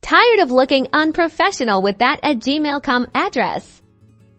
Tired of looking unprofessional with that @gmail.com address?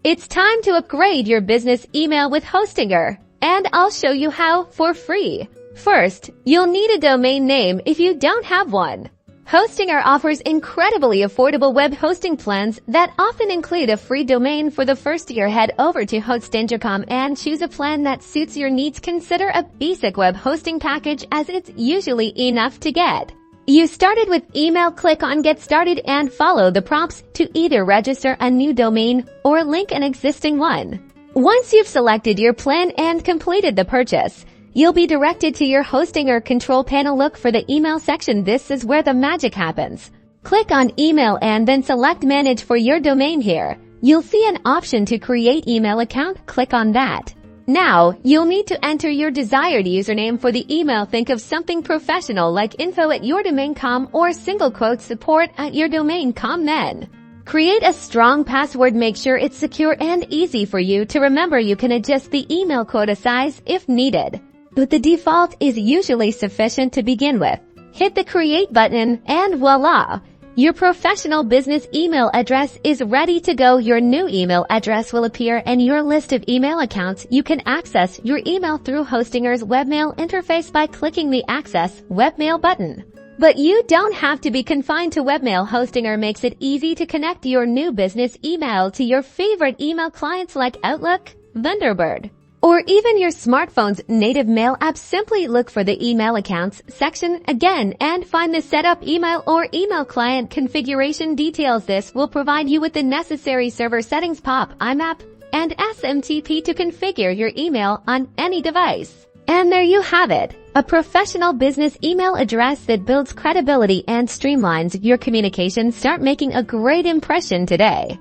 It's time to upgrade your business email with Hostinger, and I'll show you how for free. First, you'll need a domain name if you don't have one. Hostinger offers incredibly affordable web hosting plans that often include a free domain for the first year. Head over to Hostinger.com and choose a plan that suits your needs. Consider a basic web hosting package, as it's usually enough to get you started with email. Click on Get Started and follow the prompts to either register a new domain or link an existing one. Once you've selected your plan and completed the purchase, you'll be directed to your Hostinger control panel. Look for the email section. This is where the magic happens. Click on Email and then select Manage for your domain. Here, you'll see an option to create email account. Click on that. Now, you'll need to enter your desired username for the email. Think of something professional like info@yourdomain.com or single quote support@yourdomain.com. Then, create a strong password. Make sure it's secure and easy for you to remember. You can adjust the email quota size if needed, but the default is usually sufficient to begin with. Hit the Create button and voila! Your professional business email address is ready to go. Your new email address will appear in your list of email accounts. You can access your email through Hostinger's webmail interface by clicking the Access Webmail button. But you don't have to be confined to webmail. Hostinger makes it easy to connect your new business email to your favorite email clients like Outlook, Thunderbird, or even your smartphone's native mail app. Simply look for the Email Accounts section again and find the Setup Email or Email Client Configuration details. This will provide you with the necessary server settings, POP, IMAP, and SMTP to configure your email on any device. And there you have it, a professional business email address that builds credibility and streamlines your communication. Start making a great impression today.